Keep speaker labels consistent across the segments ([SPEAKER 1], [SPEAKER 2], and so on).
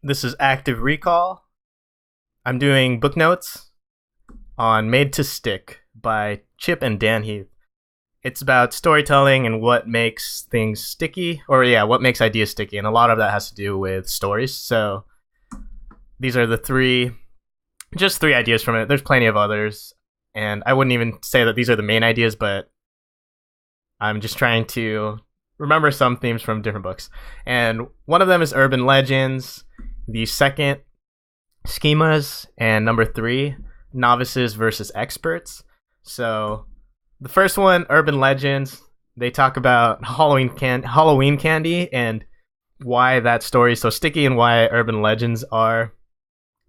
[SPEAKER 1] This is Active Recall. I'm doing book notes on Made to Stick by Chip and Dan Heath. It's about storytelling and what makes things sticky, what makes ideas sticky, and a lot of that has to do with stories. So these are just three ideas from it. There's plenty of others, and I wouldn't even say that these are the main ideas, but I'm just trying to remember some themes from different books. And one of them is urban legends, the second, schemas, and number 3, novices versus experts. So the first one, urban legends, they talk about Halloween candy and why that story is so sticky and why urban legends are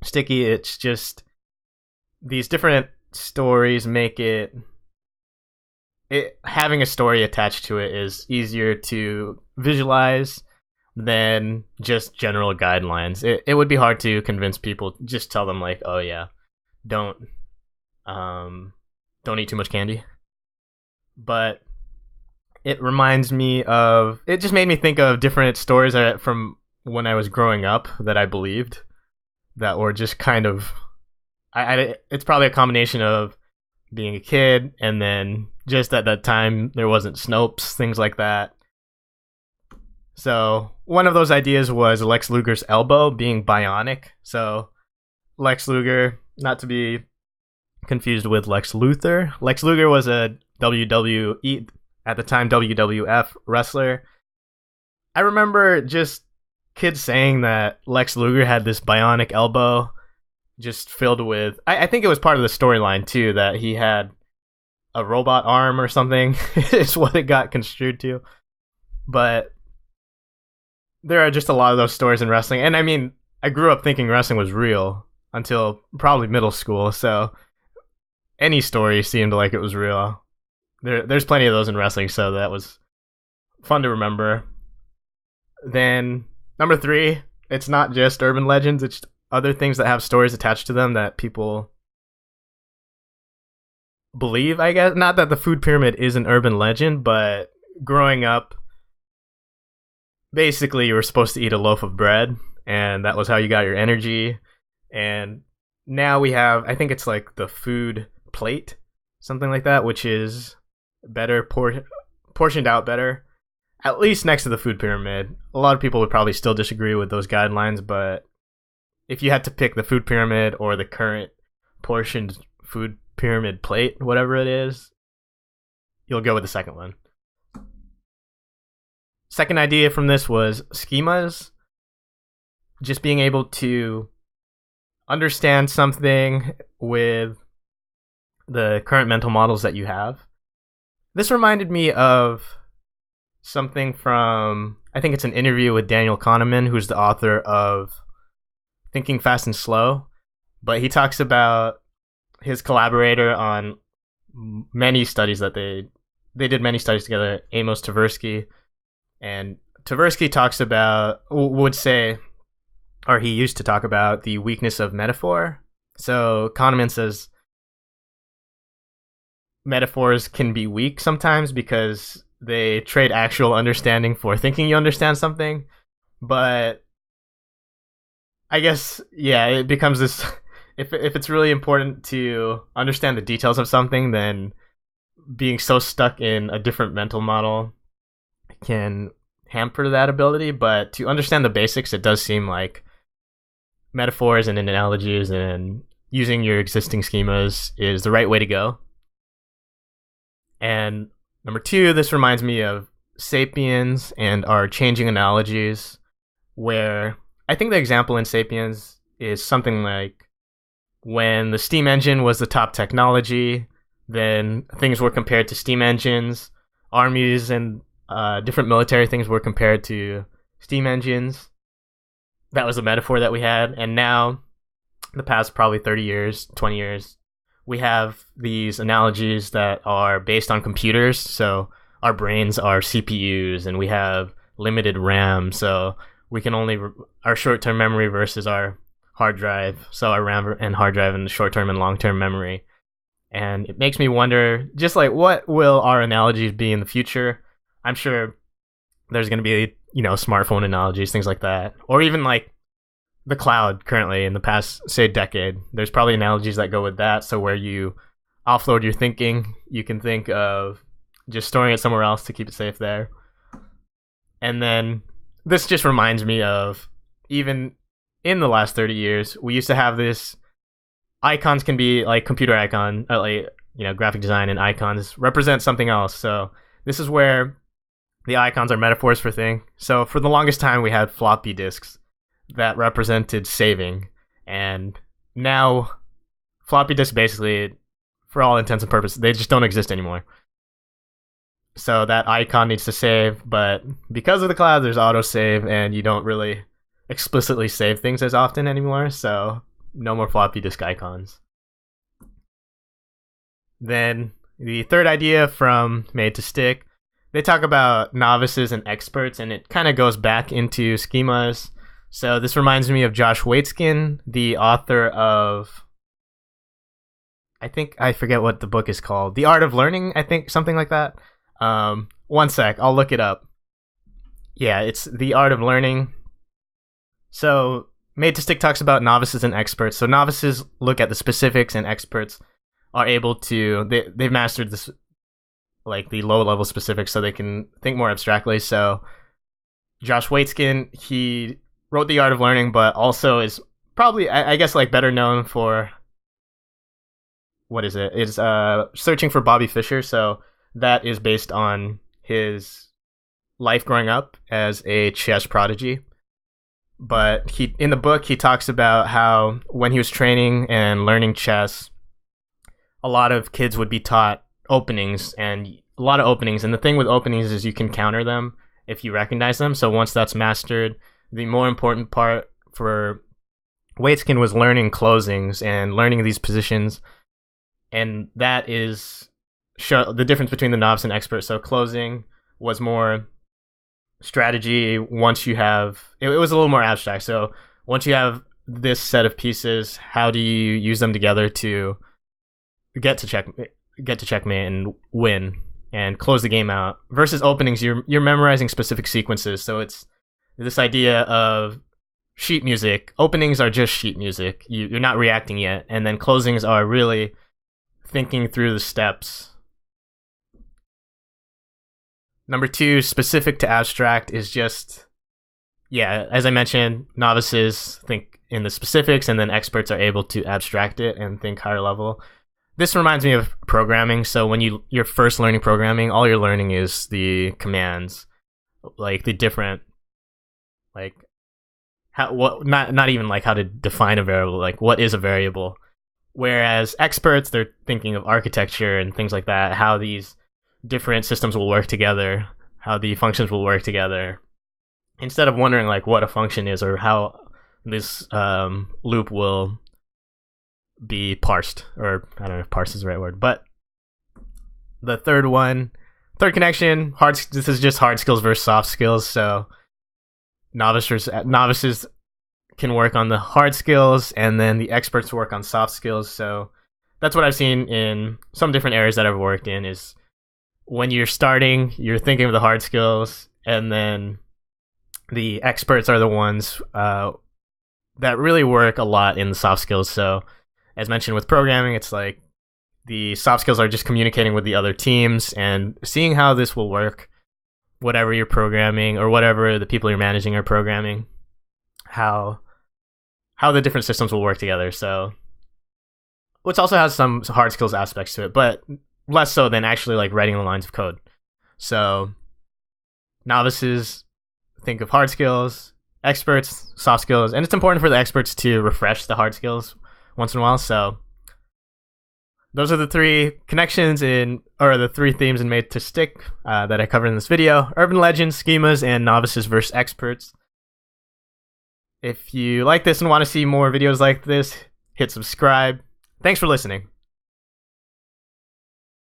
[SPEAKER 1] sticky. It's just these different stories make it having a story attached to it is easier to visualize than just general guidelines. It would be hard to convince people, just tell them like, oh yeah, don't eat too much candy. But it just made me think of different stories from when I was growing up that I believed that were just kind of, it's probably a combination of being a kid and then just at that time there wasn't Snopes, things like that. So one of those ideas was Lex Luger's elbow being bionic. So Lex Luger, not to be confused with Lex Luthor. Lex Luger was a WWE, at the time WWF wrestler. I remember just kids saying that Lex Luger had this bionic elbow just filled with, I think it was part of the storyline too, that he had a robot arm or something is what it got construed to. But there are just a lot of those stories in wrestling. And I mean, I grew up thinking wrestling was real until probably middle school. So any story seemed like it was real. There's plenty of those in wrestling. So that was fun to remember. Then number 3, it's not just urban legends. It's other things that have stories attached to them that people believe, I guess. Not that the food pyramid is an urban legend, but growing up, basically you were supposed to eat a loaf of bread, and that was how you got your energy. And now we have, I think it's like the food plate, something like that, which is better, portioned out better, at least next to the food pyramid. A lot of people would probably still disagree with those guidelines, but if you had to pick the food pyramid or the current portioned food pyramid plate, whatever it is, you'll go with the second one. Second idea from this was schemas. Just being able to understand something with the current mental models that you have. This reminded me of something from, I think it's an interview with Daniel Kahneman, who's the author of Thinking Fast and Slow. But he talks about his collaborator on many studies that they did many studies together, Amos Tversky. And Tversky he used to talk about the weakness of metaphor. So Kahneman says metaphors can be weak sometimes because they trade actual understanding for thinking you understand something. But I guess, yeah, it becomes this, if it's really important to understand the details of something, then being so stuck in a different mental model can hamper that ability. But to understand the basics, it does seem like metaphors and analogies and using your existing schemas is the right way to go. And number 2, this reminds me of Sapiens and our changing analogies, where I think the example in Sapiens is something like when the steam engine was the top technology, then things were compared to steam engines. Armies and different military things were compared to steam engines. That was a metaphor that we had. And now, the past probably 30 years, 20 years, we have these analogies that are based on computers. So our brains are CPUs and we have limited RAM. So we can only, our short-term memory versus our hard drive. So our RAM and hard drive and the short-term and long-term memory. And it makes me wonder, just like, what will our analogies be in the future? I'm sure there's going to be, smartphone analogies, things like that. Or even like the cloud currently in the past, say, decade. There's probably analogies that go with that. So where you offload your thinking, you can think of just storing it somewhere else to keep it safe there. And then this just reminds me of, even in the last 30 years, we used to have this, icons can be like computer icon, like, graphic design and icons represent something else. So this is where the icons are metaphors for things. So for the longest time, we had floppy disks that represented saving. And now floppy disks, basically, for all intents and purposes, they just don't exist anymore. So that icon needs to save, but because of the cloud, there's autosave, and you don't really explicitly save things as often anymore, so no more floppy disk icons. Then the third idea from Made to Stick, they talk about novices and experts, and it kind of goes back into schemas. So this reminds me of Josh Waitzkin, the author of, I forget what the book is called, The Art of Learning, I think, something like that. One sec, I'll look it up. Yeah, it's The Art of Learning. So Made to Stick talks about novices and experts. So novices look at the specifics, and experts are able to, they've mastered this, like the low level specifics, so they can think more abstractly. So Josh Waitzkin, he wrote The Art of Learning, but also is probably, I guess, like better known for, what is it? It's Searching for Bobby Fischer. So that is based on his life growing up as a chess prodigy. But in the book, he talks about how when he was training and learning chess, a lot of kids would be taught openings, and a lot of openings. And the thing with openings is you can counter them if you recognize them. So once that's mastered, the more important part for Waitzkin was learning closings and learning these positions. And that is the difference between the novice and expert. So closing was more strategy. Once you have, it was a little more abstract. So once you have this set of pieces, how do you use them together to get to checkmate and win and close the game out? Versus openings, you're memorizing specific sequences. So it's this idea of sheet music. Openings are just sheet music. You're not reacting yet, and then closings are really thinking through the steps. Number 2, specific to abstract, is just, as I mentioned, novices think in the specifics, and then experts are able to abstract it and think higher level. This reminds me of programming. So when you're first learning programming, all you're learning is the commands, like the different, like not even like how to define a variable, like what is a variable. Whereas experts, they're thinking of architecture and things like that, how these different systems will work together, how the functions will work together, instead of wondering like what a function is or how this loop will be parsed, or I don't know if parse is the right word. But the third connection, this is just hard skills versus soft skills. So novices can work on the hard skills, and then the experts work on soft skills. So that's what I've seen in some different areas that I've worked in, is when you're starting, you're thinking of the hard skills, and then the experts are the ones that really work a lot in the soft skills. So as mentioned with programming, it's like the soft skills are just communicating with the other teams and seeing how this will work, whatever you're programming or whatever the people you're managing are programming, how the different systems will work together. So, which also has some hard skills aspects to it, but less so than actually like writing the lines of code. So novices think of hard skills, experts, soft skills, and it's important for the experts to refresh the hard skills once in a while. So those are the 3 connections or the 3 themes in Made to Stick that I covered in this video: urban legends, schemas, and novices versus experts. If you like this and want to see more videos like this, hit subscribe. Thanks for listening.